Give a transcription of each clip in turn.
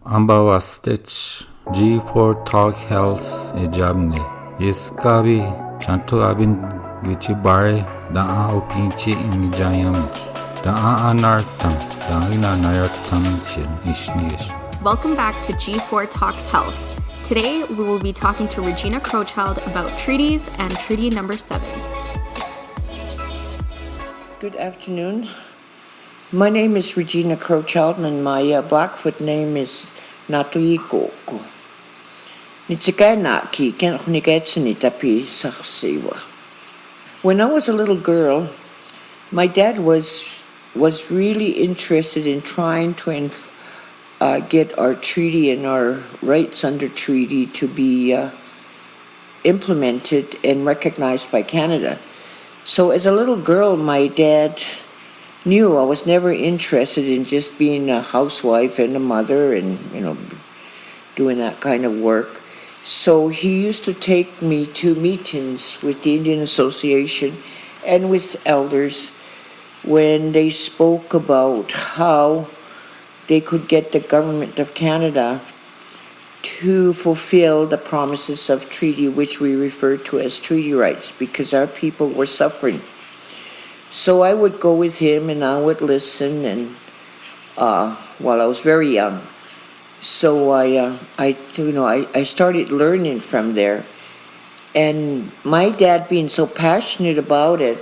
Ambawa stitch G4 talk health e jabne. Yeskabi chanto abin gichi bare da a opinchi in jayamich. Da a anartam da ina nayartam chin ishnish. Welcome back to G4 Talks Health. Today we will be talking to Regena Crowchild about treaties and treaty number 7. Good afternoon. My name is Regena Crowchild and my Blackfoot name is Natuikoko. Nitsikainaki kenchniketsini tapi saksiwa. When I was a little girl, my dad was really interested in trying to get our treaty and our rights under treaty to be implemented and recognized by Canada. So as a little girl, my dad knew I was never interested in just being a housewife and a mother and, doing that kind of work. So he used to take me to meetings with the Indian Association and with elders when they spoke about how they could get the government of Canada to fulfill the promises of treaty, which we refer to as treaty rights, because our people were suffering. So I would go with him and I would listen, and while I was very young. So I started learning from there. And my dad being so passionate about it,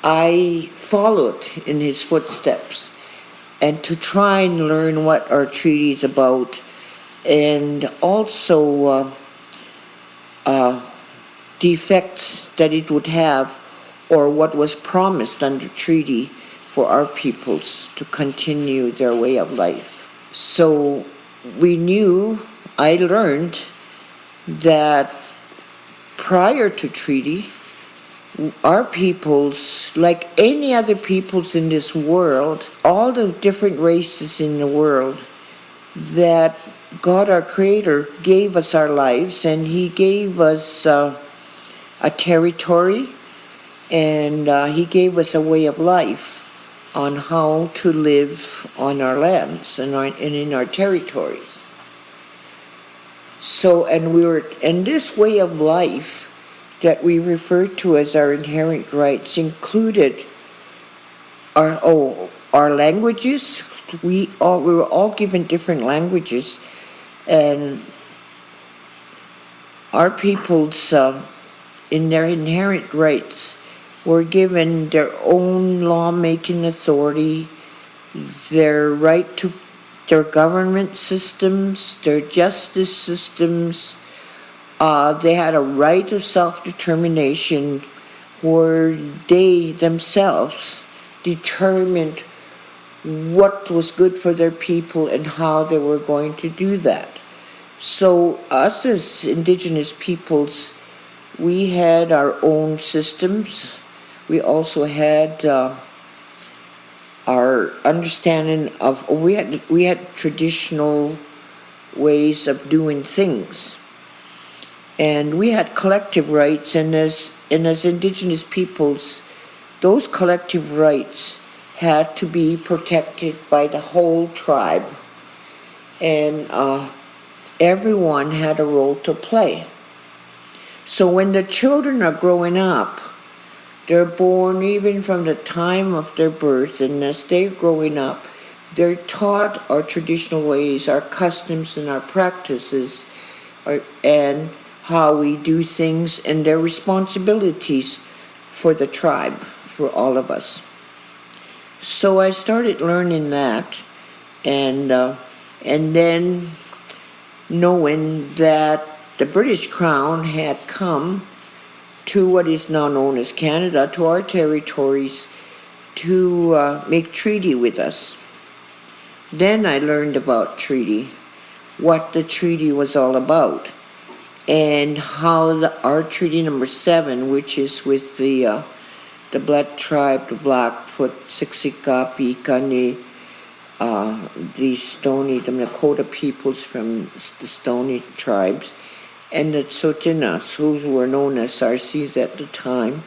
I followed in his footsteps and to try and learn what our treaty is about, and also the effects that it would have, or what was promised under treaty for our peoples to continue their way of life. So I learned that prior to treaty, our peoples, like any other peoples in this world, all the different races in the world, that God, our Creator, gave us our lives, and He gave us a territory, and He gave us a way of life on how to live on our lands and in our territories. So, and this way of life that we refer to as our inherent rights included our languages. We were all given different languages, and our peoples, in their inherent rights, were given their own lawmaking authority, their right to their government systems, their justice systems. They had a right of self-determination where they themselves determined what was good for their people and how they were going to do that. So us as Indigenous peoples, we had our own systems. We also had our understanding of, we had traditional ways of doing things. And we had collective rights, and as Indigenous peoples, those collective rights had to be protected by the whole tribe. And everyone had a role to play. So when the children are growing up, they're born even from the time of their birth, and as they're growing up, they're taught our traditional ways, our customs and our practices, and how we do things, and their responsibilities for the tribe, for all of us. So I started learning that, and then knowing that the British Crown had come to what is now known as Canada, to our territories, to make treaty with us. Then I learned about treaty, what the treaty was all about, and how our treaty number 7, which is with the Blood Tribe, the Blackfoot, Siksika, Piikani, the Nakota peoples from the Stoney tribes, and the Tsuut'ina, who were known as Sarsis at the time,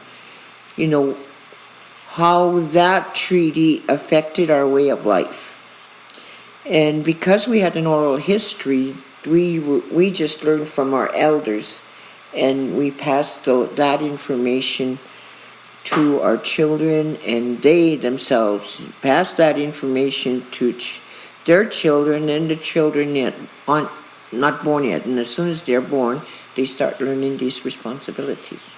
how that treaty affected our way of life. And because we had an oral history, we just learned from our elders, and we passed that information to our children, and they themselves passed that information to their children and the children yet not born yet. And as soon as they're born, they start learning these responsibilities.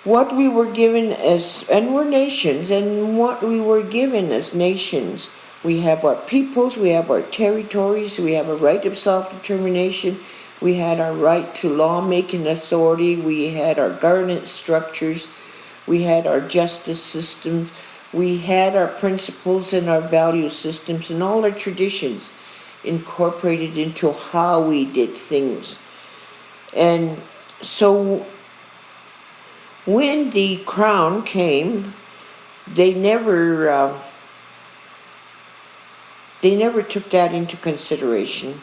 What we were given and we're nations, and what we were given as nations, we have our peoples, we have our territories, we have a right of self-determination, we had our right to lawmaking authority, we had our governance structures, we had our justice systems, we had our principles and our value systems and all our traditions incorporated into how we did things. And so when the crown came, they never took that into consideration.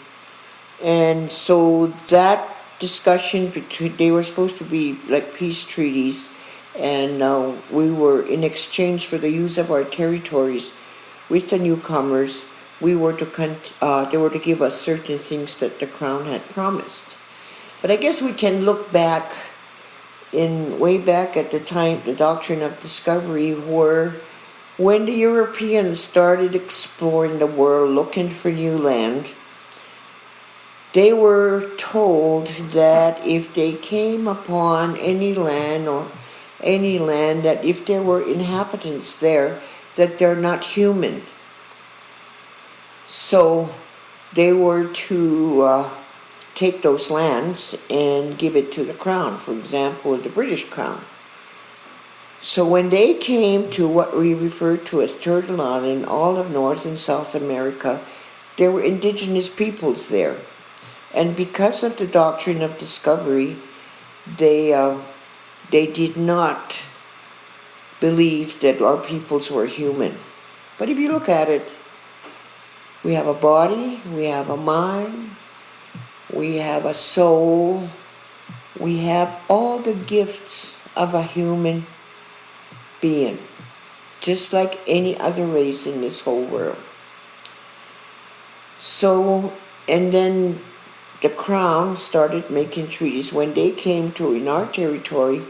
And so that discussion between, they were supposed to be like peace treaties, and we were, in exchange for the use of our territories with the newcomers, they were to give us certain things that the crown had promised. But I guess we can look back way back at the time, the doctrine of discovery, when the Europeans started exploring the world looking for new land, they were told that if they came upon any land, that if there were inhabitants there, that they're not human. So they were to take those lands and give it to the crown, for example, the British crown. So when they came to what we refer to as Turtle Island, all of North and South America, there were indigenous peoples there. And because of the doctrine of discovery, they did not believe that our peoples were human. But if you look at it, we have a body, we have a mind, we have a soul, we have all the gifts of a human being, just like any other race in this whole world. So, and then the crown started making treaties. When they came to in our territory,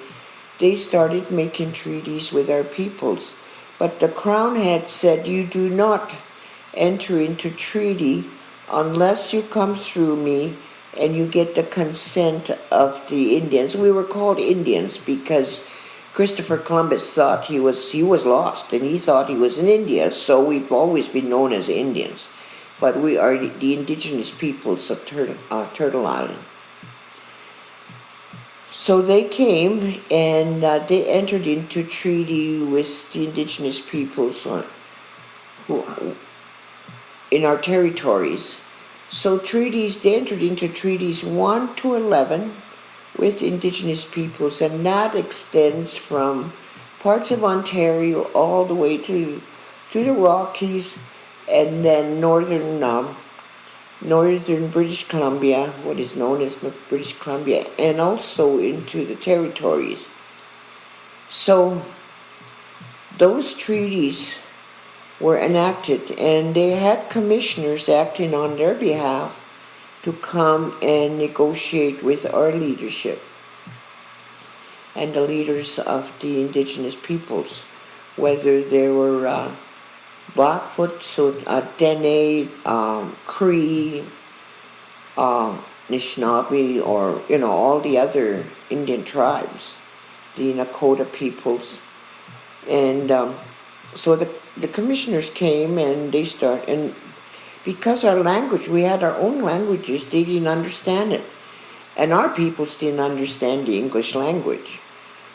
they started making treaties with our peoples. But the crown had said, you do not enter into treaty unless you come through me and you get the consent of the Indians. We were called Indians because Christopher Columbus thought he was lost, and he thought he was in India, so we've always been known as Indians. But we are the indigenous peoples of Turtle Island. So they came and they entered into treaty with the indigenous peoples in our territories. So they entered into treaties 1 to 11 with indigenous peoples, and that extends from parts of Ontario all the way to the Rockies, and then northern British Columbia, what is known as British Columbia, and also into the territories. So those treaties were enacted, and they had commissioners acting on their behalf to come and negotiate with our leadership and the leaders of the indigenous peoples, whether they were Blackfoot, Dene, Cree, Anishinaabe, or all the other Indian tribes, the Nakota peoples, and so the commissioners came and they and because our language, we had our own languages, they didn't understand it, and our peoples didn't understand the English language.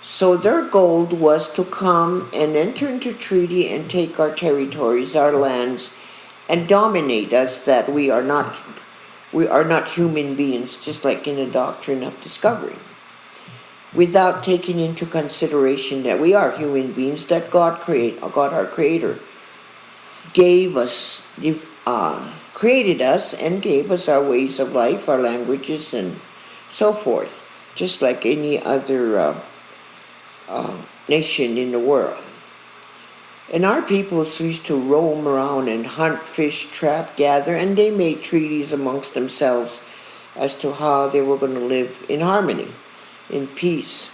So their goal was to come and enter into treaty and take our territories, our lands, and dominate us, that we are not human beings, just like in the doctrine of discovery, without taking into consideration that we are human beings, that God our Creator, created us and gave us our ways of life, our languages, and so forth, just like any other nation in the world. And our peoples used to roam around and hunt, fish, trap, gather, and they made treaties amongst themselves as to how they were going to live in harmony, in peace.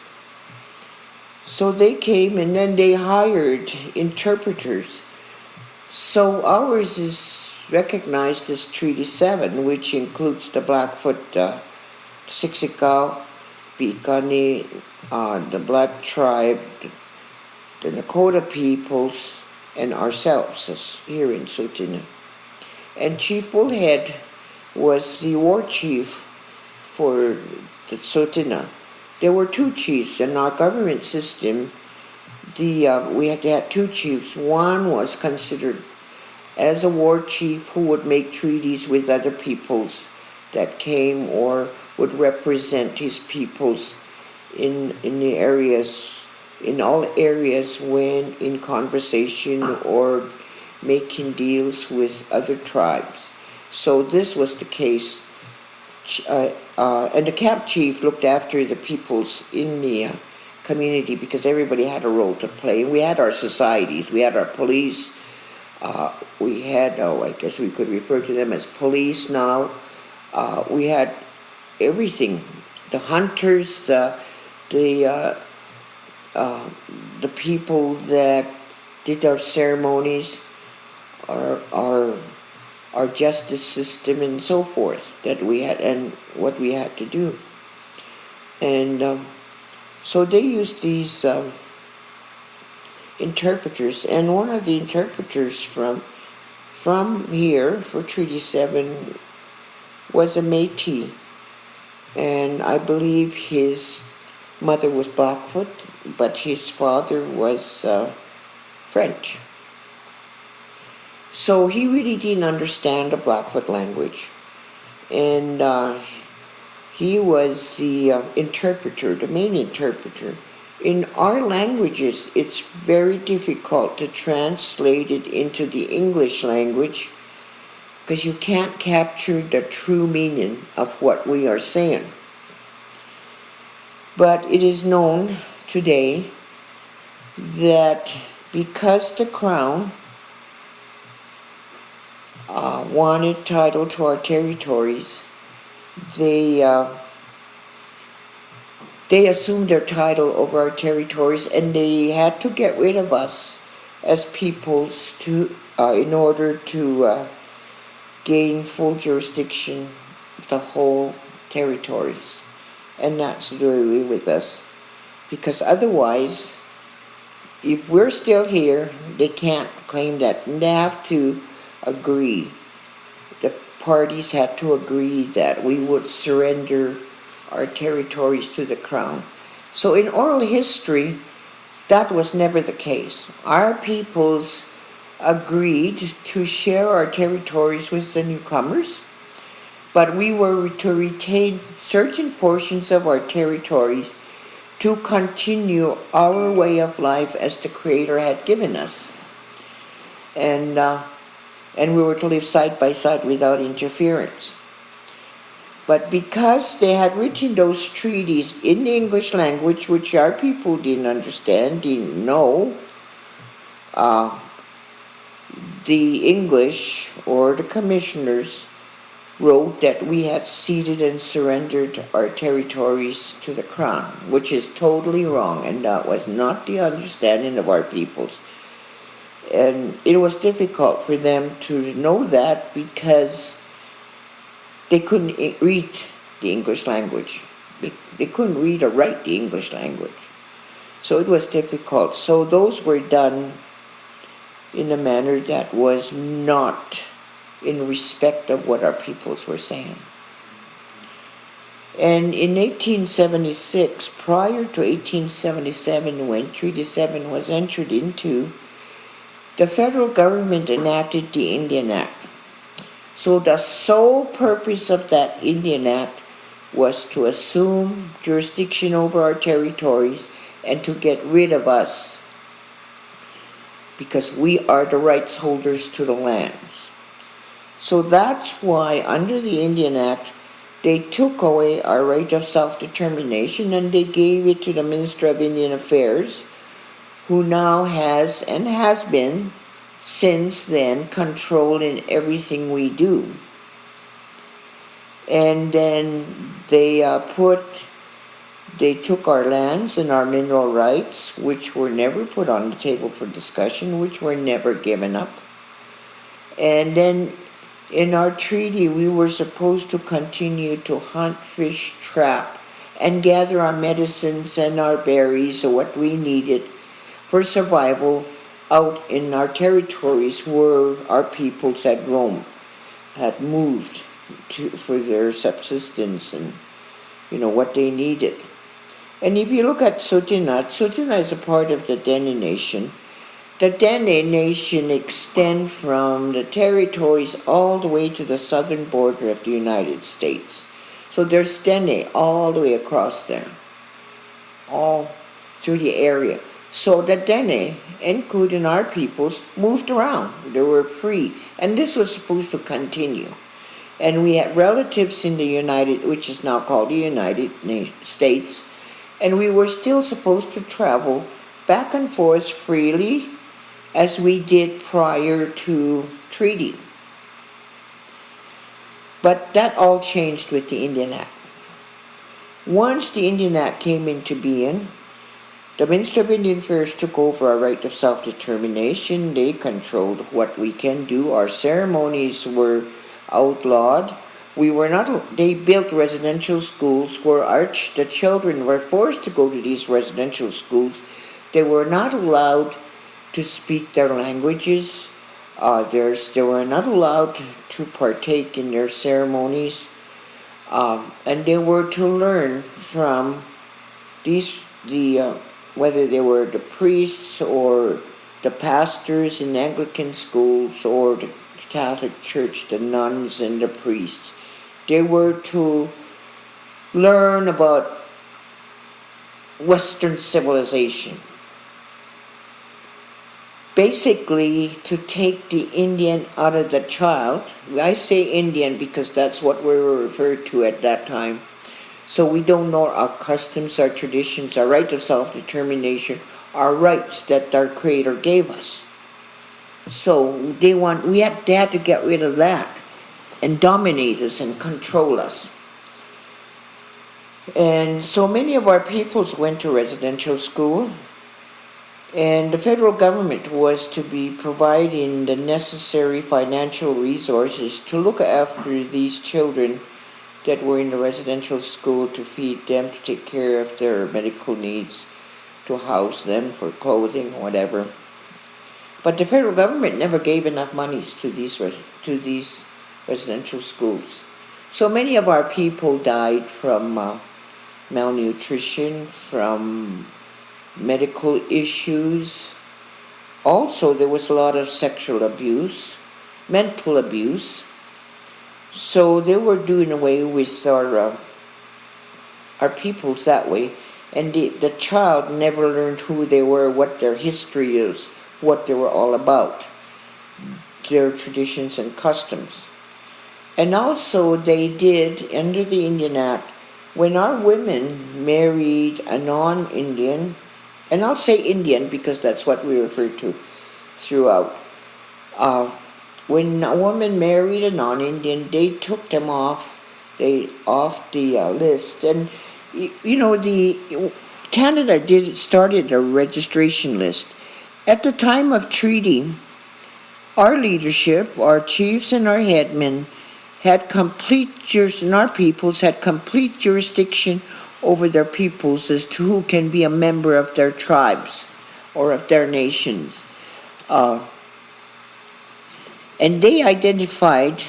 So they came and then they hired interpreters. So ours is recognized as Treaty 7, which includes the Blackfoot, Siksikaw, Piikani, the Black Tribe, the Nakota peoples, and ourselves as here in Tsuut'ina. And Chief Bullhead was the war chief for the Tsuut'ina. There were two chiefs in our government system. We had two chiefs. One was considered as a war chief who would make treaties with other peoples that came or would represent his peoples in the areas, in all areas when in conversation or making deals with other tribes. So this was the case. And the camp chief looked after the peoples in the community because everybody had a role to play. We had our societies, we had our police, we had, I guess we could refer to them as police now. We had everything, the hunters, the people that did our ceremonies, our justice system and so forth that we had and what we had to do. And so they used these interpreters, and one of the interpreters from here for Treaty 7 was a Métis, and I believe his mother was Blackfoot, but his father was French. So he really didn't understand the Blackfoot language, and he was the interpreter, the main interpreter. In our languages, it's very difficult to translate it into the English language because you can't capture the true meaning of what we are saying. But it is known today that because the Crown wanted title to our territories, they assumed their title over our territories, and they had to get rid of us as peoples to in order to gain full jurisdiction of the whole territories. And that's the way with us, because otherwise, if we're still here, they can't claim that, and they have to agree. The parties had to agree that we would surrender our territories to the Crown. So in oral history, that was never the case. Our peoples agreed to share our territories with the newcomers, but we were to retain certain portions of our territories to continue our way of life as the Creator had given us. And we were to live side by side without interference. But because they had written those treaties in the English language, which our people didn't understand, didn't know, the English or the commissioners wrote that we had ceded and surrendered our territories to the Crown, which is totally wrong, and that was not the understanding of our peoples. And it was difficult for them to know that because they couldn't read the English language. They couldn't read or write the English language. So it was difficult. So those were done in a manner that was not in respect of what our peoples were saying. And in 1876, prior to 1877, when Treaty 7 was entered into, the federal government enacted the Indian Act. So the sole purpose of that Indian Act was to assume jurisdiction over our territories and to get rid of us, because we are the rights holders to the lands. So that's why under the Indian Act, they took away our right of self-determination and they gave it to the Minister of Indian Affairs, who now has and has been since then control in everything we do. And then they took our lands and our mineral rights, which were never put on the table for discussion, which were never given up. And then in our treaty, we were supposed to continue to hunt, fish, trap, and gather our medicines and our berries, or what we needed for survival out in our territories where our peoples had roamed, had moved for their subsistence and what they needed. And if you look at Tsuut'ina is a part of the Dene Nation. The Dene Nation extend from the territories all the way to the southern border of the United States. So there's Dene all the way across there, all through the area. So the Dene, including our peoples, moved around. They were free. And this was supposed to continue. And we had relatives in the which is now called the United States, and we were still supposed to travel back and forth freely as we did prior to treaty. But that all changed with the Indian Act. Once the Indian Act came into being, the Minister of Indian Affairs took over our right of self-determination. They controlled what we can do. Our ceremonies were outlawed. They built residential schools where the children were forced to go to these residential schools. They were not allowed to speak their languages. They were not allowed to partake in their ceremonies. And they were to learn from whether they were the priests or the pastors in Anglican schools or the Catholic Church, the nuns and the priests. They were to learn about Western civilization. Basically, to take the Indian out of the child. I say Indian because that's what we were referred to at that time. So we don't know our customs, our traditions, our right of self-determination, our rights that our Creator gave us. So they had to get rid of that and dominate us and control us. And so many of our peoples went to residential school, and the federal government was to be providing the necessary financial resources to look after these children that were in the residential school, to feed them, to take care of their medical needs, to house them for clothing, whatever. But the federal government never gave enough monies to these residential schools. So many of our people died from malnutrition, from medical issues. Also, there was a lot of sexual abuse, mental abuse. So they were doing away with our peoples that way. And the child never learned who they were, what their history is, what they were all about, their traditions and customs. And also they did, under the Indian Act, when our women married a non-Indian, and I'll say Indian because that's what we refer to throughout, when a woman married a non-Indian, they took them off the list. And Canada started a registration list. At the time of treaty, our leadership, our chiefs and our headmen had and our peoples had complete jurisdiction over their peoples as to who can be a member of their tribes or of their nations. And they identified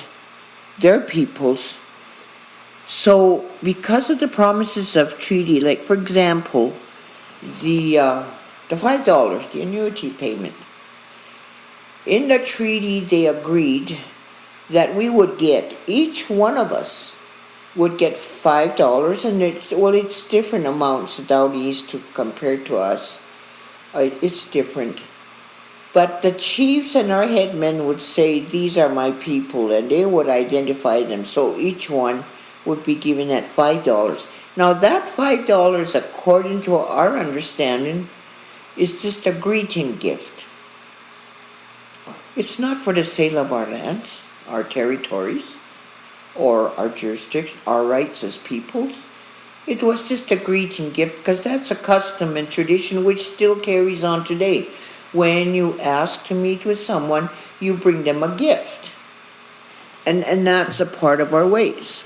their peoples. So because of the promises of treaty, like for example, the $5, the annuity payment, in the treaty they agreed that we would get, each one of us would get $5, and it's different amounts down east compared to us. It's different. But the chiefs and our headmen would say, these are my people, and they would identify them. So each one would be given that $5. Now that $5, according to our understanding, is just a greeting gift. It's not for the sale of our lands, our territories, or our jurisdictions, our rights as peoples. It was just a greeting gift because that's a custom and tradition which still carries on today. When you ask to meet with someone, you bring them a gift. And that's a part of our ways.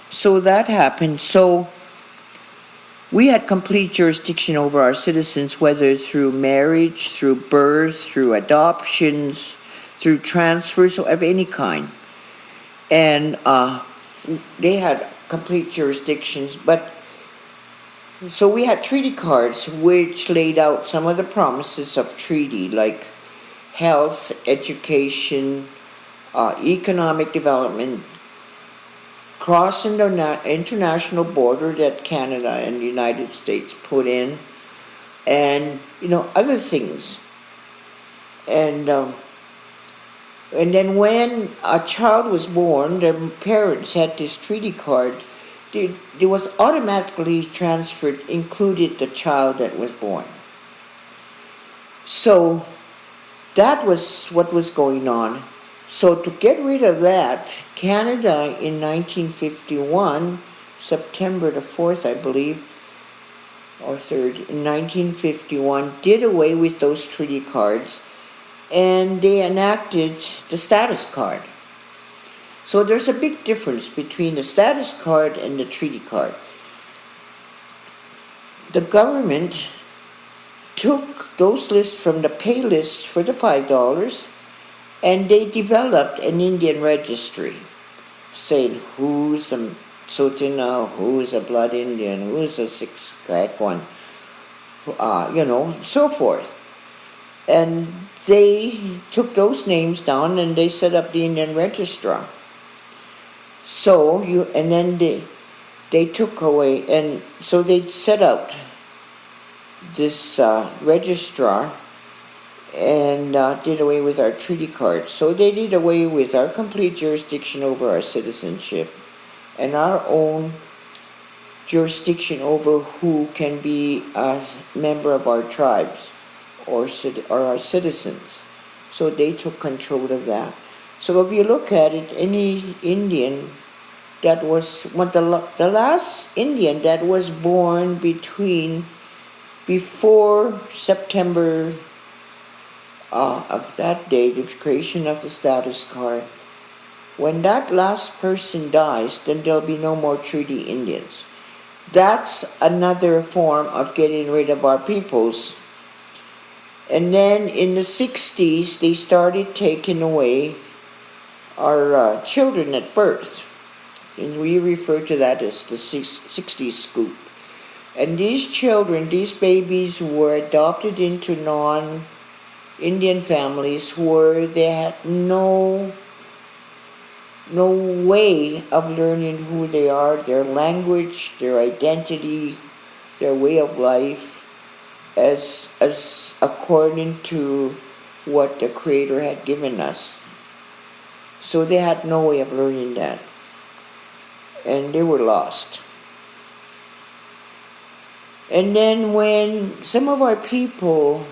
So that happened. So we had complete jurisdiction over our citizens, whether through marriage, through birth, through adoptions, through transfers of any kind. And they had complete jurisdictions. But so we had treaty cards which laid out some of the promises of treaty, like health, education, economic development, crossing the international border that Canada and the United States put in, and other things. And then when a child was born, their parents had this treaty card. It was automatically transferred, included the child that was born. So that was what was going on. So to get rid of that, Canada in 1951, September the 4th, I believe, or 3rd, in 1951, did away with those treaty cards, and they enacted the status card. So there's a big difference between the status card and the treaty card. The government took those lists from the pay lists for the $5, and they developed an Indian registry, saying who's a Tsuut'ina, who's a Blood Indian, who's a Sixkaekwan, so forth. And they took those names down and they set up the Indian registrar. So and then they took away, and so they set out this registrar and did away with our treaty cards. So they did away with our complete jurisdiction over our citizenship and our own jurisdiction over who can be a member of our tribes or our citizens. So they took control of that. So if you look at it, any Indian that was the last Indian that was born before September of that day, the creation of the status card, when that last person dies, then there'll be no more treaty Indians. That's another form of getting rid of our peoples. And then in the 60s, they started taking away our children at birth. And we refer to that as the 60s scoop. And these children, these babies, were adopted into non-Indian families where they had no way of learning who they are, their language, their identity, their way of life, as according to what the Creator had given us. So they had no way of learning that. And they were lost. And then when some of our people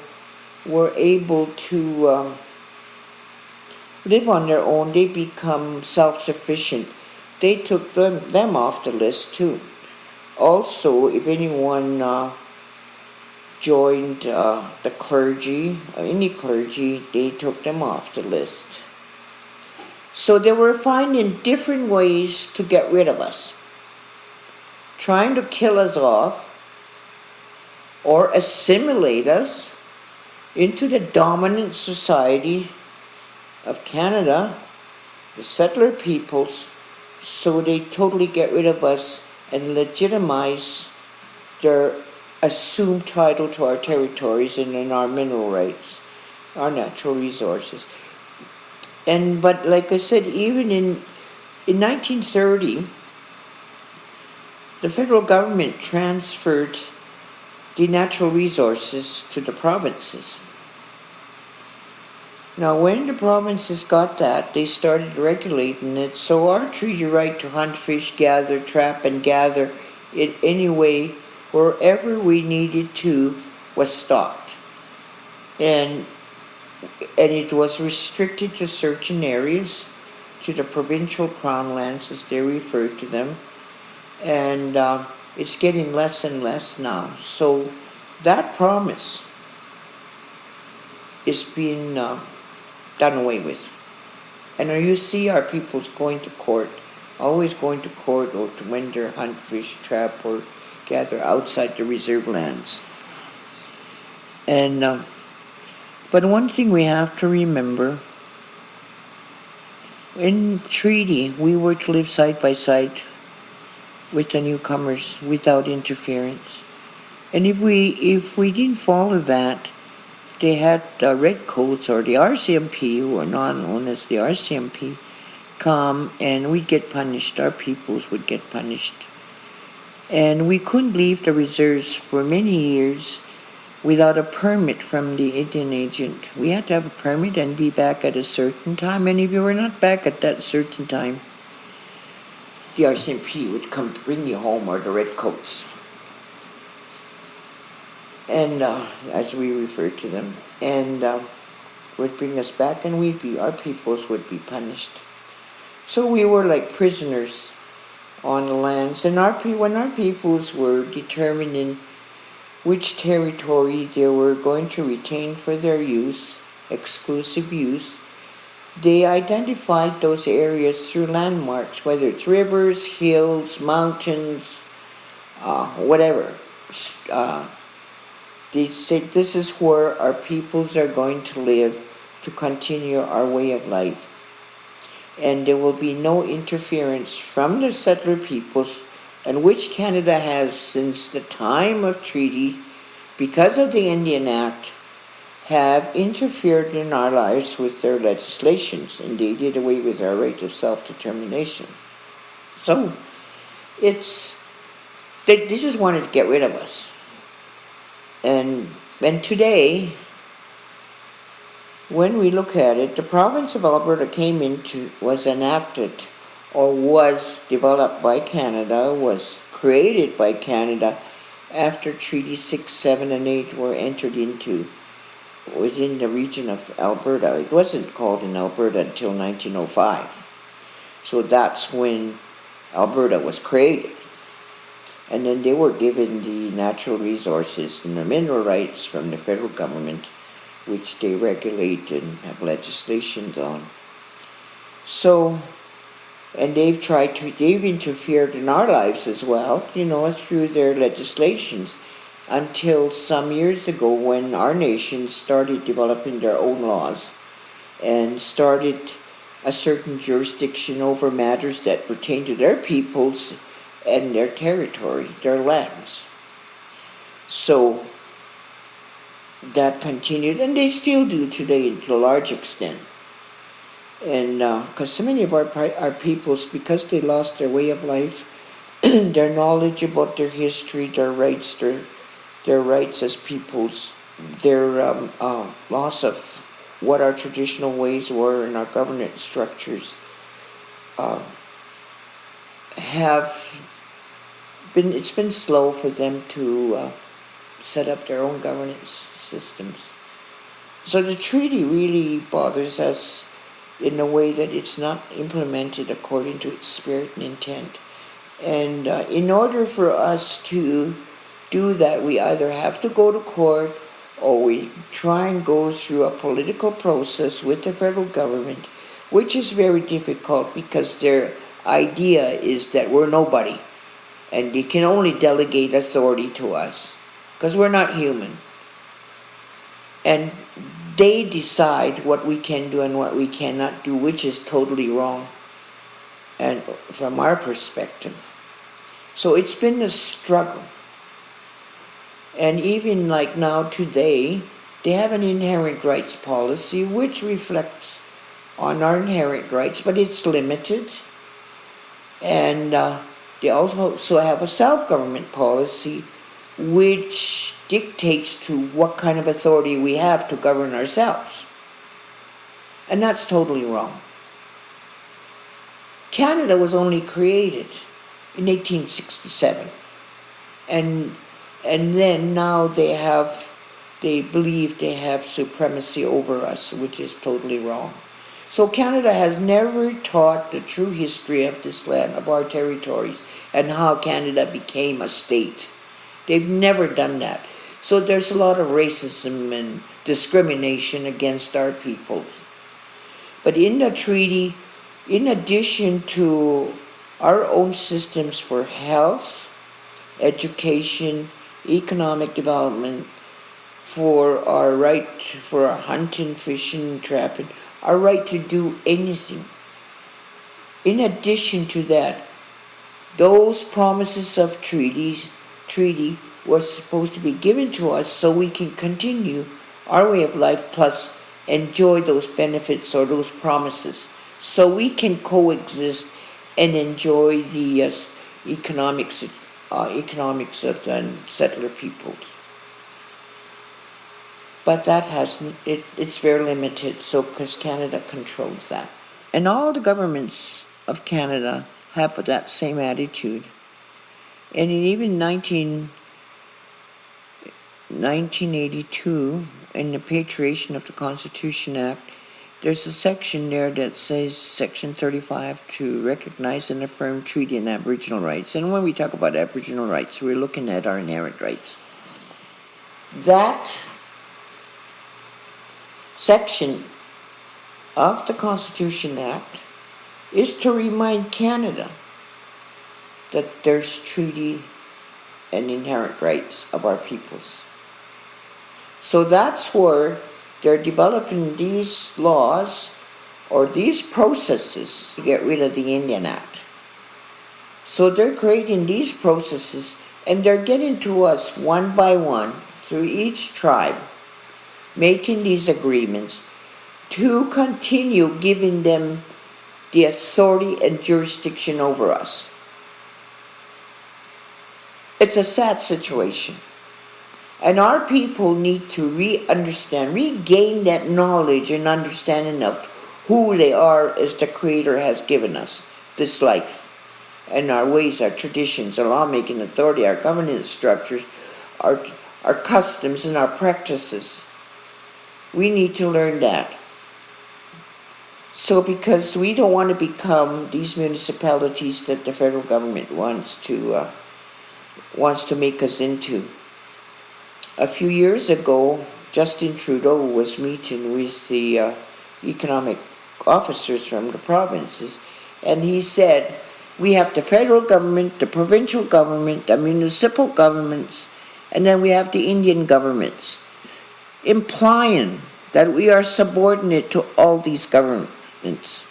were able to live on their own, they become self-sufficient. They took them off the list too. Also, if anyone joined the clergy, or any clergy, they took them off the list. So they were finding different ways to get rid of us, trying to kill us off or assimilate us into the dominant society of Canada, the settler peoples, so they totally get rid of us and legitimize their assumed title to our territories and in our mineral rights, our natural resources. But like I said, even in 1930, the federal government transferred the natural resources to the provinces. Now, when the provinces got that, they started regulating it, so our treaty right to hunt, fish, gather, trap, and gather in any way, wherever we needed to, was stopped. and it was restricted to certain areas, to the provincial crown lands as they refer to them, and it's getting less and less now. So that promise is being done away with. And you see our peoples going to court, always going to court, or to when they hunt, fish, trap, or gather outside the reserve lands. And but one thing we have to remember, in treaty, we were to live side by side with the newcomers without interference. And if we didn't follow that, they had the redcoats or the RCMP, who are now known as the RCMP, come and we'd get punished. Our peoples would get punished. And we couldn't leave the reserves for many years without a permit from the Indian agent. We had to have a permit and be back at a certain time. And if you were not back at that certain time, the RCMP would come to bring you home, or the redcoats, and as we refer to them, and would bring us back, and our peoples would be punished. So we were like prisoners on the lands, and when our peoples were determining which territory they were going to retain for their use, exclusive use, they identified those areas through landmarks, whether it's rivers, hills, mountains, whatever. They said this is where our peoples are going to live to continue our way of life. And there will be no interference from the settler peoples, and which Canada has since the time of treaty, because of the Indian Act, have interfered in our lives with their legislations, and they did away with our right of self-determination. So they just wanted to get rid of us. And today, when we look at it, the province of Alberta was enacted, or was developed by Canada, was created by Canada after Treaty 6, 7, and 8 were entered into within the region of Alberta. It wasn't called in Alberta until 1905. So that's when Alberta was created. And then they were given the natural resources and the mineral rights from the federal government, which they regulate and have legislations on. So, and they've interfered in our lives as well, through their legislations, until some years ago when our nation started developing their own laws and started a certain jurisdiction over matters that pertain to their peoples and their territory, their lands. So that continued, and they still do today to a large extent. And because so many of our peoples, because they lost their way of life, their knowledge about their history, their rights as peoples, their loss of what our traditional ways were and our governance structures, it's been slow for them to set up their own governance systems. So the treaty really bothers us in a way that it's not implemented according to its spirit and intent. And in order for us to do that, we either have to go to court, or we try and go through a political process with the federal government, which is very difficult because their idea is that we're nobody and they can only delegate authority to us because we're not human. And they decide what we can do and what we cannot do, which is totally wrong, and from our perspective. So it's been a struggle. And even like now today, they have an inherent rights policy which reflects on our inherent rights, but it's limited. And they also have a self-government policy which dictates to what kind of authority we have to govern ourselves. And that's totally wrong. Canada was only created in 1867. And then now they have they believe they have supremacy over us, which is totally wrong. So Canada has never taught the true history of this land, of our territories, and how Canada became a state. They've never done that. So there's a lot of racism and discrimination against our peoples. But in the treaty, in addition to our own systems for health, education, economic development, for our right for our hunting, fishing, trapping, our right to do anything. In addition to that, those promises of treaty was supposed to be given to us so we can continue our way of life plus enjoy those benefits or those promises so we can coexist and enjoy the economics of the settler peoples. But that it's very limited, so because Canada controls that. And all the governments of Canada have that same attitude. And in even 1982, in the Patriation of the Constitution Act, there's a section there that says, Section 35, to recognize and affirm treaty and Aboriginal rights. And when we talk about Aboriginal rights, we're looking at our inherent rights. That section of the Constitution Act is to remind Canada that there's treaty and inherent rights of our peoples. So that's where they're developing these laws or these processes to get rid of the Indian Act. So they're creating these processes and they're getting to us one by one through each tribe, making these agreements to continue giving them the authority and jurisdiction over us. It's a sad situation. And our people need to regain that knowledge and understanding of who they are as the Creator has given us this life. And our ways, our traditions, our lawmaking authority, our governance structures, our customs and our practices. We need to learn that. So because we don't want to become these municipalities that the federal government wants to make us into. A few years ago, Justin Trudeau was meeting with the economic officers from the provinces, and he said, we have the federal government, the provincial government, the municipal governments, and then we have the Indian governments, implying that we are subordinate to all these governments.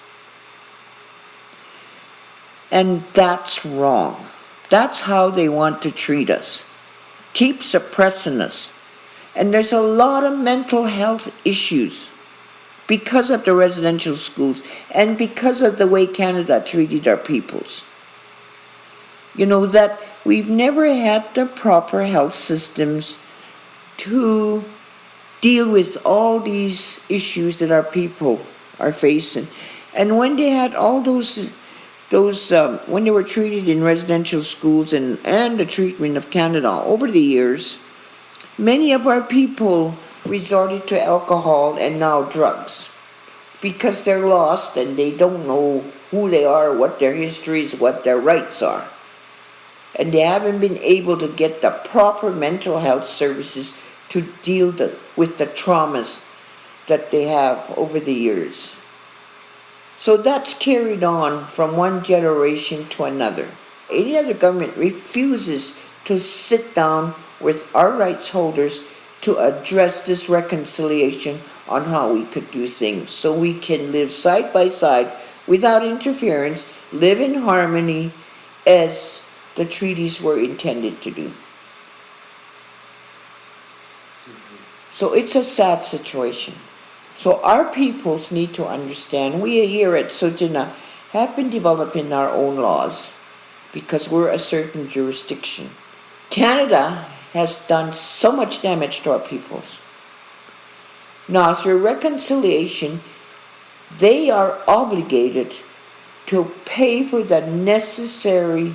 And that's wrong. That's how they want to treat us. Keep suppressing us. And there's a lot of mental health issues because of the residential schools and because of the way Canada treated our peoples. You know, that we've never had the proper health systems to deal with all these issues that our people are facing. And when they had all those when they were treated in residential schools and the treatment of Canada over the years, many of our people resorted to alcohol and now drugs because they're lost and they don't know who they are, what their history is, what their rights are. And they haven't been able to get the proper mental health services to deal with the traumas that they have over the years. So that's carried on from one generation to another. Any other government refuses to sit down with our rights holders to address this reconciliation on how we could do things so we can live side by side without interference, live in harmony as the treaties were intended to do. So it's a sad situation. So our peoples need to understand, we here at Regena have been developing our own laws because we're a certain jurisdiction. Canada has done so much damage to our peoples. Now, through reconciliation, they are obligated to pay for the necessary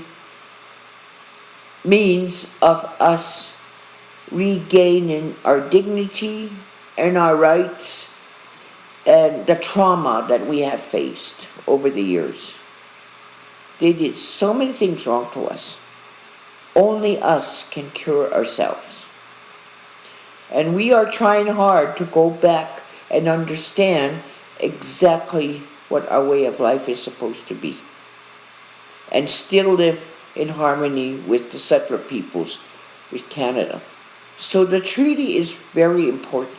means of us regaining our dignity and our rights and the trauma that we have faced over the years. They did so many things wrong to us. Only us can cure ourselves. And we are trying hard to go back and understand exactly what our way of life is supposed to be, and still live in harmony with the settler peoples, with Canada. So the treaty is very important.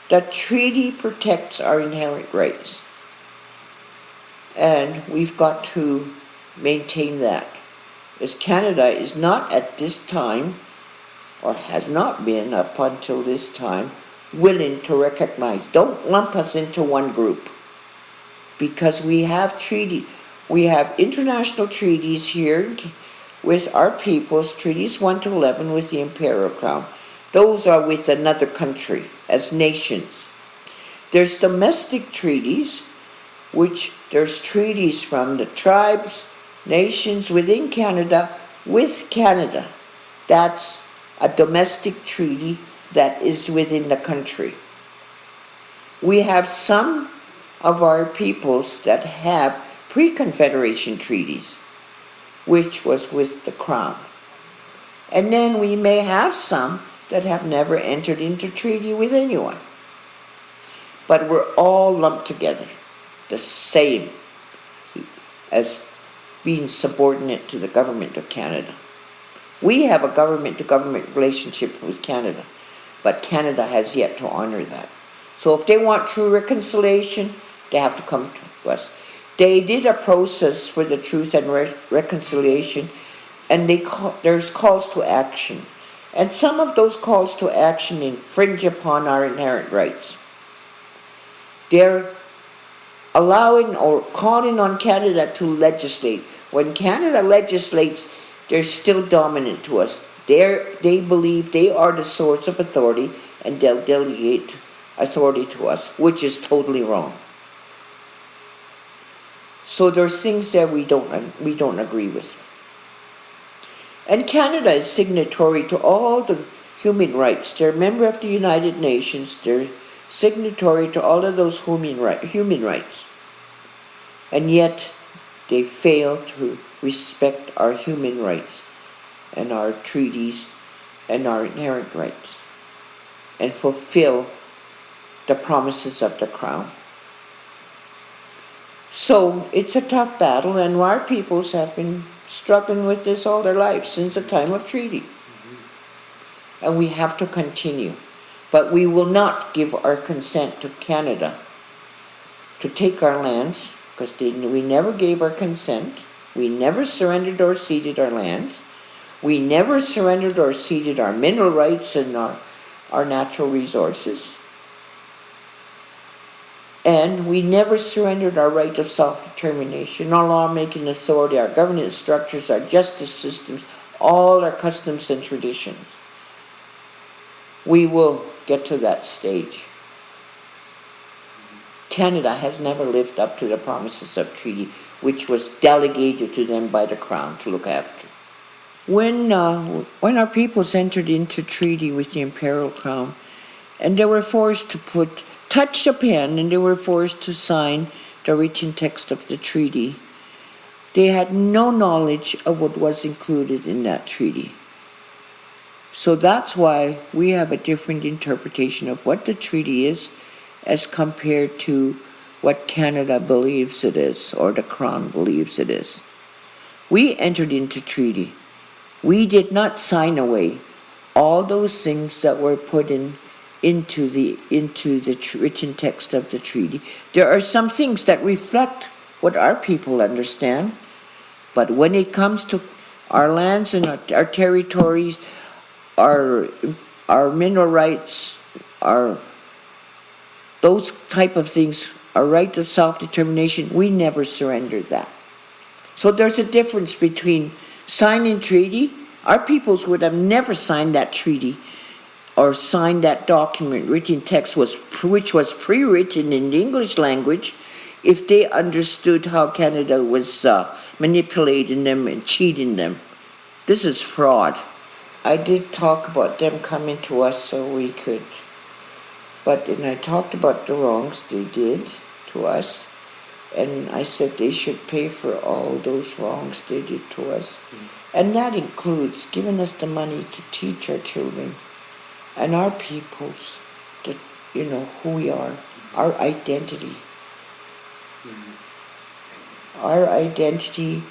The treaty protects our inherent rights, and we've got to maintain that, as Canada is not at this time, or has not been up until this time, willing to recognize. Don't lump us into one group, because we have international treaties here with our peoples, treaties 1 to 11 with the Imperial Crown. Those are with another country as nations. There's domestic treaties, which there's treaties from the tribes, nations within Canada with Canada. That's a domestic treaty that is within the country. We have some of our peoples that have pre-Confederation treaties, which was with the Crown. And then we may have some that have never entered into treaty with anyone. But we're all lumped together, the same as being subordinate to the government of Canada. We have a government-to-government relationship with Canada, but Canada has yet to honor that. So if they want true reconciliation, they have to come to us. They did a process for the Truth and Reconciliation, and there's calls to action. And some of those calls to action infringe upon our inherent rights. They're allowing or calling on Canada to legislate. When Canada legislates, they're still dominant to us. They believe they are the source of authority, and they'll delegate authority to us, which is totally wrong. So there's things that we don't agree with. And Canada is signatory to all the human rights. They're a member of the United Nations. They're signatory to all of those human rights. And yet they fail to respect our human rights and our treaties and our inherent rights and fulfill the promises of the Crown. So it's a tough battle, and our peoples have been struggling with this all their lives since the time of treaty. And we have to continue. But we will not give our consent to Canada to take our lands, because we never gave our consent. We never surrendered or ceded our lands. We never surrendered or ceded our mineral rights and our natural resources. And we never surrendered our right of self-determination, our lawmaking authority, our governance structures, our justice systems, all our customs and traditions. We will get to that stage. Canada has never lived up to the promises of treaty, which was delegated to them by the Crown to look after. When our peoples entered into treaty with the Imperial Crown, and they were forced to touch the pen, and they were forced to sign the written text of the treaty, they had no knowledge of what was included in that treaty. So that's why we have a different interpretation of what the treaty is as compared to what Canada believes it is, or the Crown believes it is. We entered into treaty. We did not sign away all those things that were put into the written text of the treaty. There are some things that reflect what our people understand, but when it comes to our lands and our territories, our mineral rights, those type of things, our right of self-determination, we never surrendered that. So there's a difference between signing treaty. Our peoples would have never signed that treaty or signed that document, written text, which was pre-written in the English language, if they understood how Canada was manipulating them and cheating them. This is fraud. I did talk about them coming to us so we could, and I talked about the wrongs they did to us, and I said they should pay for all those wrongs they did to us. And that includes giving us the money to teach our children and our peoples that, who we are, our identity. Our identity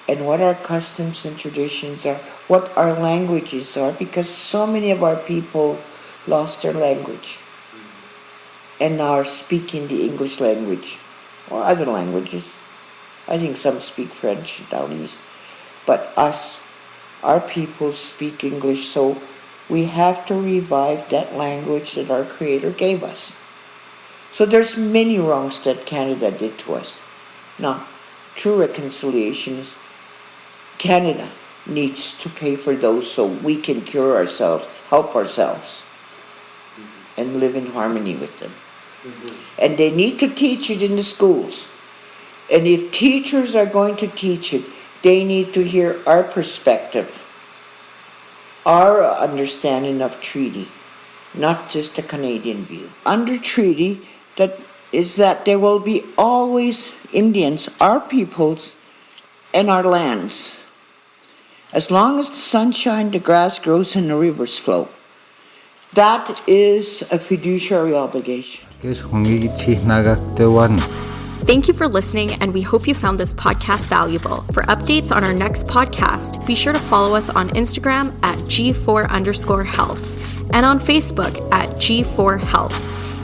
and what our customs and traditions are, what our languages are, because so many of our people lost their language and now are speaking the English language or other languages. I think some speak French down east. But our people speak English, so we have to revive that language that our Creator gave us. So there's many wrongs that Canada did to us. Now, true reconciliation is Canada needs to pay for those so we can cure ourselves, help ourselves, and live in harmony with them. And they need to teach it in the schools. And if teachers are going to teach it, they need to hear our perspective, our understanding of treaty, not just a Canadian view. Under treaty, that there will be always Indians, our peoples, and our lands. As long as the sun shines, the grass grows, and the rivers flow. That is a fiduciary obligation. Thank you for listening, and we hope you found this podcast valuable. For updates on our next podcast, be sure to follow us on Instagram at G4_health and on Facebook at G4Health.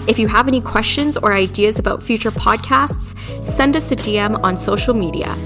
If you have any questions or ideas about future podcasts, send us a DM on social media.